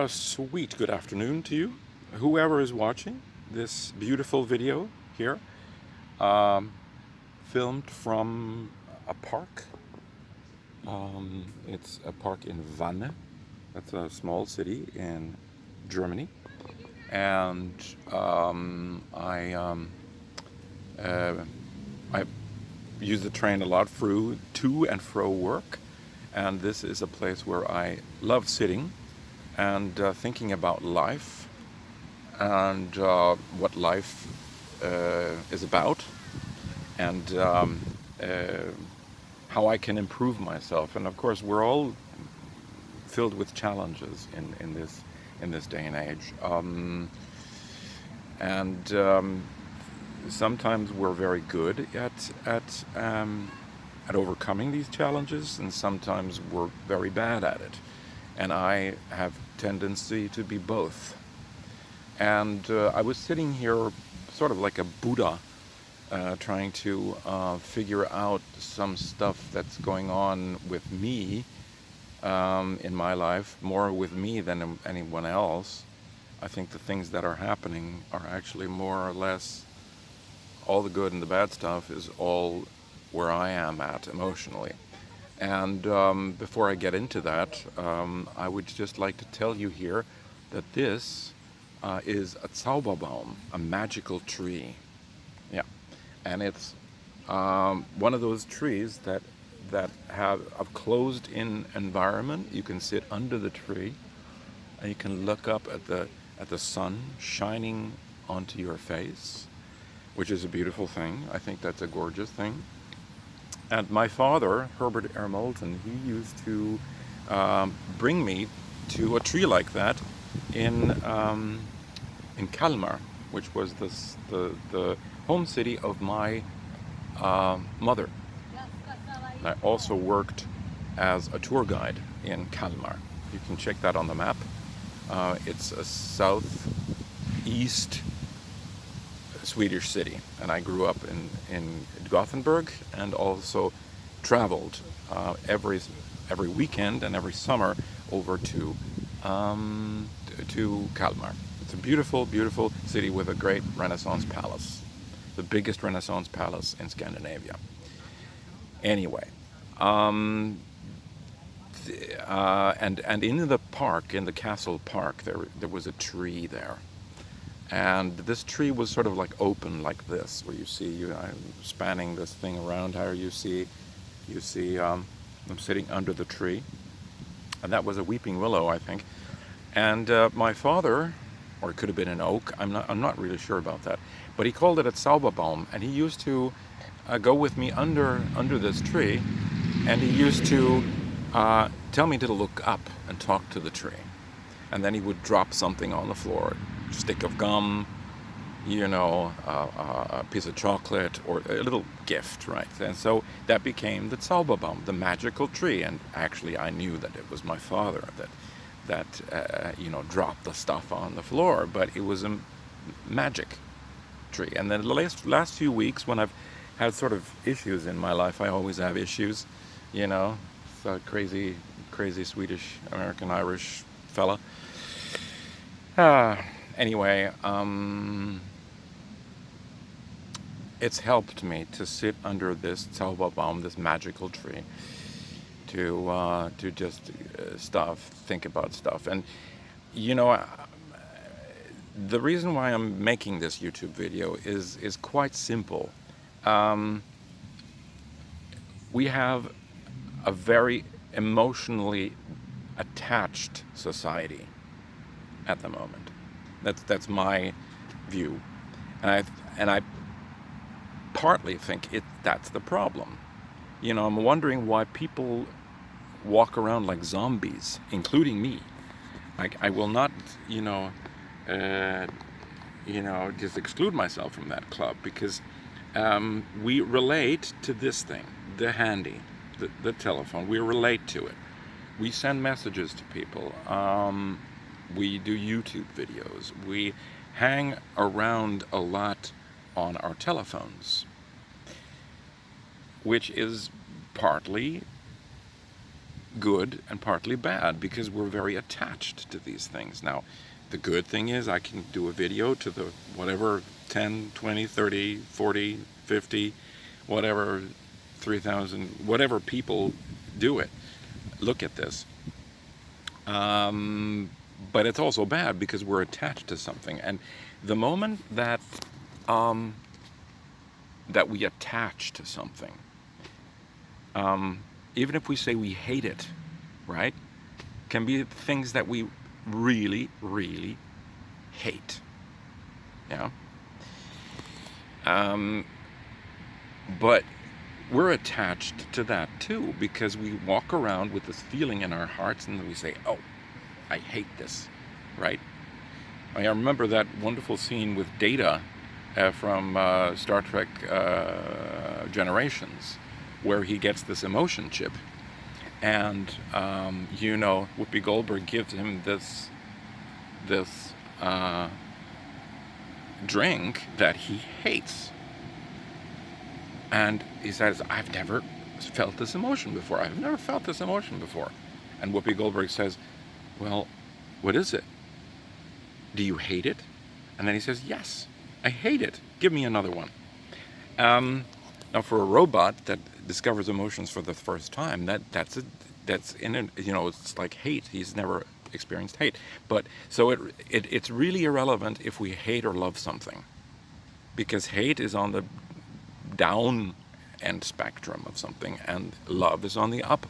Sweet good afternoon to you, whoever is watching this beautiful video here, um, filmed from a park. It's a park in Wanne. That's a small city in Germany, and uh, I use the train a lot through to and fro work, and this is a place where I love sitting and thinking about life and what life is about, and uh, how I can improve myself. And of course, we're all filled with challenges in this day and age. And Sometimes we're very good at overcoming these challenges, and sometimes we're very bad at it. And I have tendency to be both. And I was sitting here sort of like a Buddha, trying to figure out some stuff that's going on with me in my life, more with me than anyone else. I think the things that are happening are actually more or less all the good and the bad stuff is all where I am at emotionally. And before I get into that, I would just like to tell you here that this is a Zauberbaum, a magical tree. Yeah, and it's one of those trees that have a closed-in environment. You can sit under the tree, and you can look up at the sun shining onto your face, which is a beautiful thing. I think that's a gorgeous thing. And my father, Herbert R. Moulton, he used to bring me to a tree like that in Kalmar, which was the home city of my mother. I also worked as a tour guide in Kalmar. You can check that on the map. It's a southeast Swedish city, and I grew up in Gothenburg and also traveled every weekend and every summer over to Kalmar. It's a beautiful, beautiful city with a great Renaissance palace, the biggest Renaissance palace in Scandinavia. Anyway, and in the park, in the castle park, there was a tree there. And this tree was sort of like open like this, where you see I'm spanning this thing around. How you see I'm sitting under the tree, and that was a weeping willow, I think. And my father, or it could have been an oak. I'm not really sure about that, but he called it a Zauberbaum, and he used to go with me under this tree, and he used to tell me to look up and talk to the tree, and then he would drop something on the floor. Stick of gum, a piece of chocolate, or a little gift, right? And so that became the Zauberbaum, the magical tree. And actually, I knew that it was my father that dropped the stuff on the floor, but it was a magic tree. And then the last few weeks, when I've had sort of issues in my life, I always have issues, It's a crazy Swedish, American, Irish fella. Anyway, it's helped me to sit under this Zauberbaum, this magical tree, to just think about stuff. And the reason why I'm making this YouTube video is quite simple. We have a very emotionally attached society at the moment. That's my view, and I partly think that's the problem. I'm wondering why people walk around like zombies, including me. I will not, just exclude myself from that club, because we relate to this thing, the handy, the telephone. We relate to it. We send messages to people. We do YouTube videos. We hang around a lot on our telephones, which is partly good and partly bad, because we're very attached to these things. Now, the good thing is I can do a video to the whatever 10, 20, 30, 40, 50, whatever, 3,000, whatever people do it. Look at this. But it's also bad because we're attached to something. And the moment that that we attach to something, even if we say we hate it, right, can be things that we really, really hate. Yeah. But we're attached to that too, because we walk around with this feeling in our hearts and we say, oh, I hate this, right? I remember that wonderful scene with Data from Star Trek Generations, where he gets this emotion chip, and Whoopi Goldberg gives him this drink that he hates, and he says, I've never felt this emotion before. I've never felt this emotion before. And Whoopi Goldberg says, well, what is it? Do you hate it? And then he says, yes, I hate it. Give me another one. Now, for a robot that discovers emotions for the first time, that's it's like hate. He's never experienced hate. But so it's really irrelevant if we hate or love something, because hate is on the down end spectrum of something, and love is on the up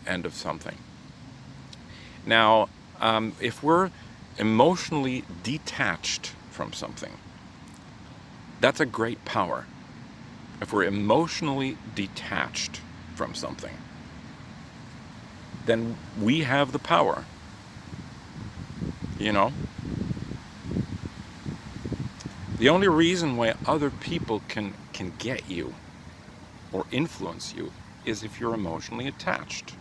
end of something. Now, if we're emotionally detached from something, that's a great power. If we're emotionally detached from something, then we have the power. The only reason why other people can get you or influence you is if you're emotionally attached.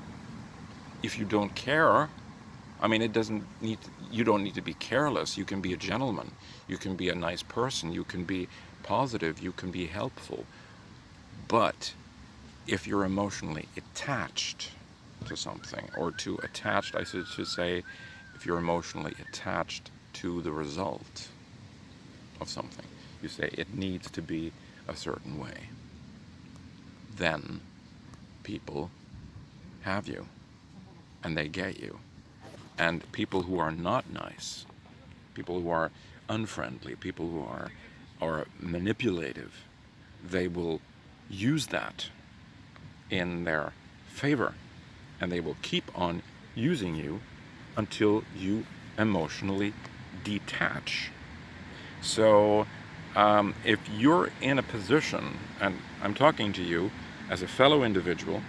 If you don't care, you don't need to be careless. You can be a gentleman. You can be a nice person. You can be positive. You can be helpful. But if you're emotionally attached to something, or I should say, if you're emotionally attached to the result of something, you say it needs to be a certain way, then people have you, and they get you. And people who are not nice, people who are unfriendly, people who are manipulative, they will use that in their favor, and they will keep on using you until you emotionally detach. So if you're in a position, and I'm talking to you as a fellow individual,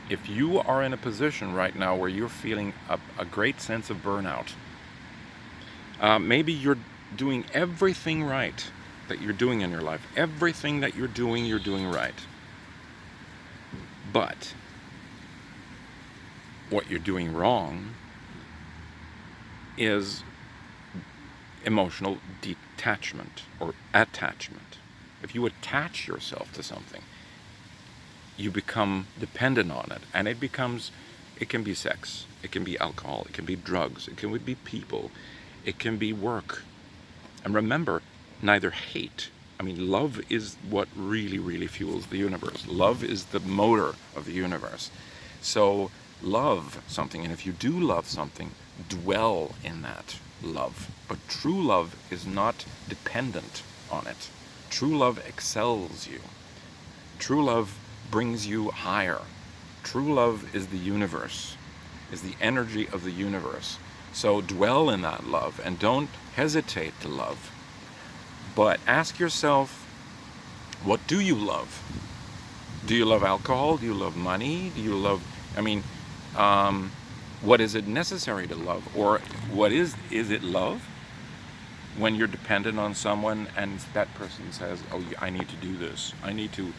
if you are in a position right now where you're feeling a great sense of burnout, maybe you're doing everything right that you're doing in your life. Everything that you're doing right. But what you're doing wrong is emotional detachment or attachment. If you attach yourself to something, you become dependent on it, and it can be sex, it can be alcohol, it can be drugs, it can be people, it can be work. And remember, neither hate, love is what really, really fuels the universe. Love is the motor of the universe. So love something, and if you do love something, dwell in that love. But true love is not dependent on it. True love excels you. True love brings you higher. True love is the universe, is the energy of the universe. So dwell in that love and don't hesitate to love. But ask yourself, what do you love? Do you love alcohol? Do you love money? Do you love, what is it necessary to love? Or what is it love when you're dependent on someone and that person says, oh, I need to do this. I need to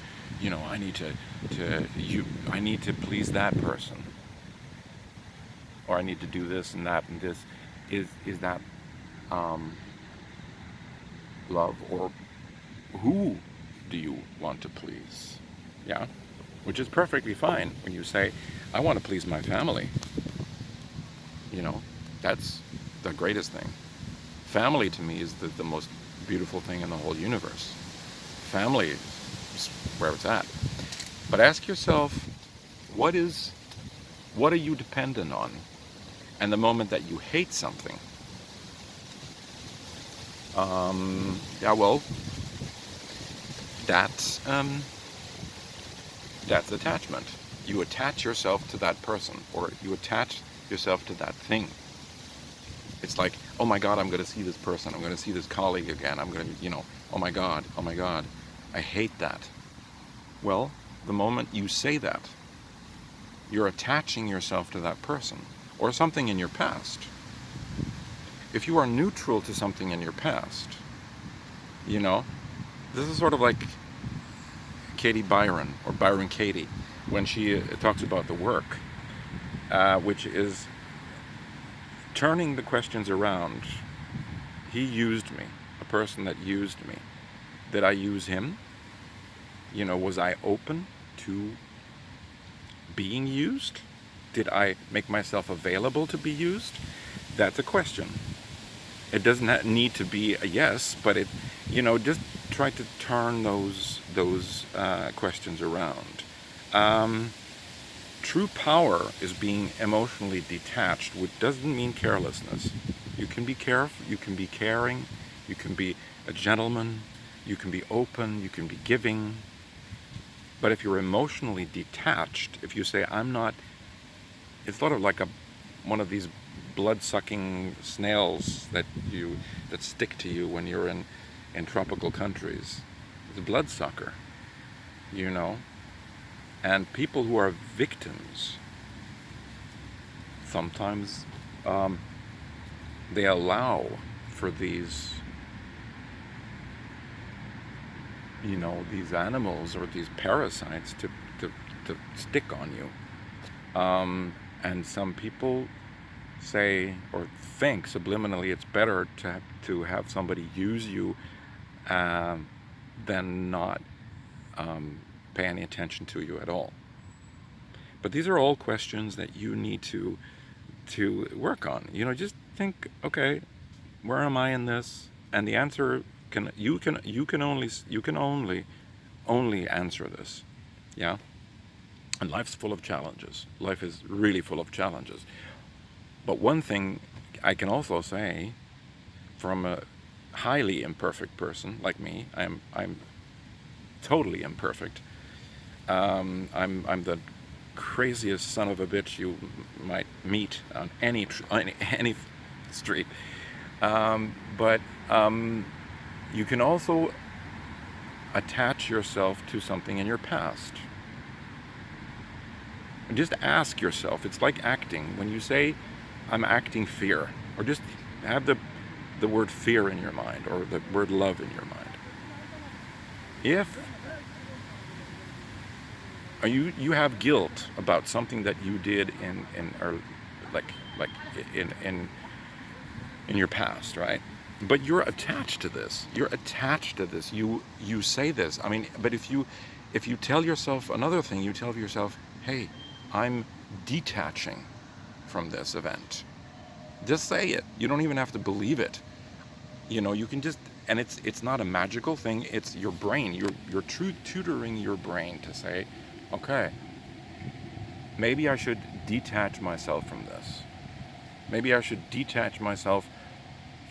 please that person. Or I need to do this and that and this. Is that love? Or who do you want to please? Yeah? which is perfectly fine when you say, I want to please my family. You know, that's the greatest thing. Family to me is the most beautiful thing in the whole universe. Family is where it's at. But ask yourself, what are you dependent on? And the moment that you hate something, yeah, well, that's attachment. You attach yourself to that person, or you attach yourself to that thing. It's like, oh my God, I'm going to see this person. I'm going to see this colleague again. I'm going to, oh my God, I hate that. Well, the moment you say that, you're attaching yourself to that person or something in your past. If you are neutral to something in your past, this is sort of like Katie Byron, or Byron Katie, when she talks about the work, which is turning the questions around. He used me, a person that used me. Did I use him? Was I open to being used? Did I make myself available to be used? That's a question. It doesn't need to be a yes, but just try to turn those questions around. True power is being emotionally detached, which doesn't mean carelessness. You can be careful, you can be caring, you can be a gentleman, you can be open, you can be giving. But if you're emotionally detached, if you say, I'm not, it's sort of like one of these blood-sucking snails that stick to you when you're in tropical countries. It's a bloodsucker, And people who are victims, sometimes they allow for these, these animals or these parasites to stick on you. And some people say or think subliminally it's better to have somebody use you than not pay any attention to you at all. But these are all questions that you need to work on. Just think, okay, where am I in this? And the answer you can only answer this. Yeah? And life's full of challenges. Life is really full of challenges. But one thing I can also say, from a highly imperfect person like me, I'm totally imperfect. I'm the craziest son of a bitch you might meet on any street. But you can also attach yourself to something in your past. And just ask yourself. It's like acting. When you say, I'm acting fear, or just have the word fear in your mind, or the word love in your mind. If you have guilt about something that you did in your past, right? But you're attached to this. You say this. I mean, but if you tell yourself another thing, you tell yourself, hey, I'm detaching from this event. Just say it. You don't even have to believe it. You can just, and it's not a magical thing. It's your brain. You're tutoring your brain to say, okay, maybe I should detach myself from this. Maybe I should detach myself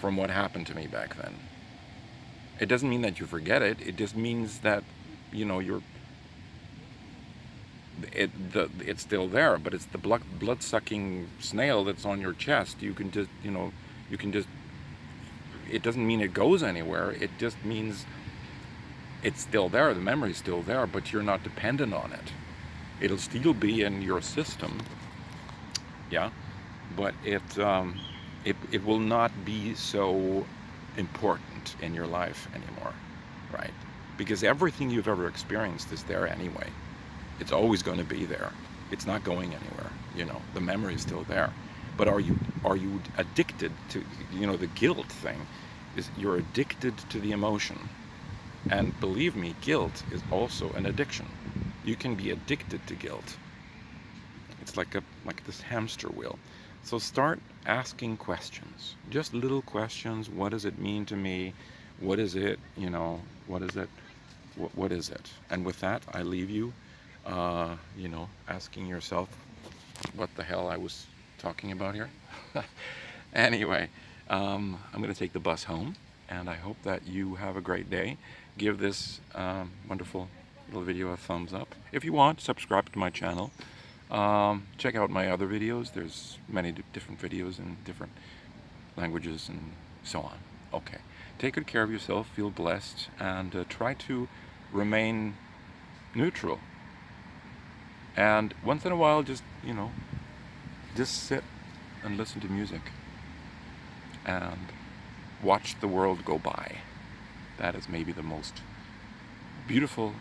from what happened to me back then. It doesn't mean that you forget it. It just means that, it's still there, but it's the blood-sucking snail that's on your chest. You can just, it doesn't mean it goes anywhere. It just means it's still there. The memory's still there, but you're not dependent on it. It'll still be in your system, yeah, but it will not be so important in your life anymore, right? Because everything you've ever experienced is there anyway. It's always going to be there. It's not going anywhere. The memory is still there. But are you addicted to, the guilt thing is you're addicted to the emotion. And believe me, guilt is also an addiction. You can be addicted to guilt. It's like this hamster wheel. So start asking questions, just little questions. What does it mean to me? What is it? You know, what is it? What is it? And with that, I leave you, you know, asking yourself what the hell I was talking about here. Anyway, I'm going to take the bus home, and I hope that you have a great day. Give this wonderful little video a thumbs up. If you want, subscribe to my channel. Check out my other videos. There's many different videos in different languages and so on. Okay. Take good care of yourself, feel blessed, and try to remain neutral. And once in a while, just, you know, just sit and listen to music and watch the world go by. That is maybe the most beautiful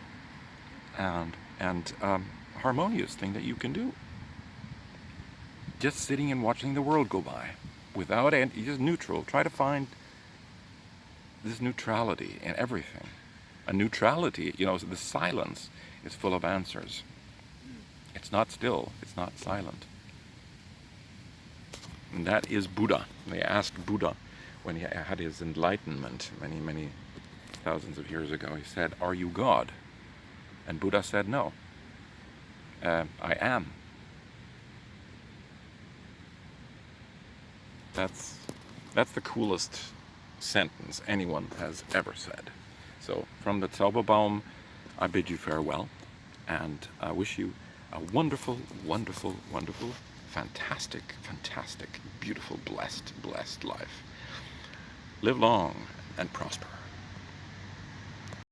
and harmonious thing that you can do. Just sitting and watching the world go by without any, just neutral. Try to find this neutrality in everything. A neutrality, you know, the silence is full of answers. It's not still, it's not silent. And that is Buddha. They asked Buddha when he had his enlightenment many thousands of years ago. He said, "Are you God?" And Buddha said, "No. I am." That's the coolest sentence anyone has ever said. So from the Zauberbaum, I bid you farewell, and I wish you a wonderful, wonderful, wonderful, fantastic, fantastic, beautiful, blessed life. Live long and prosper.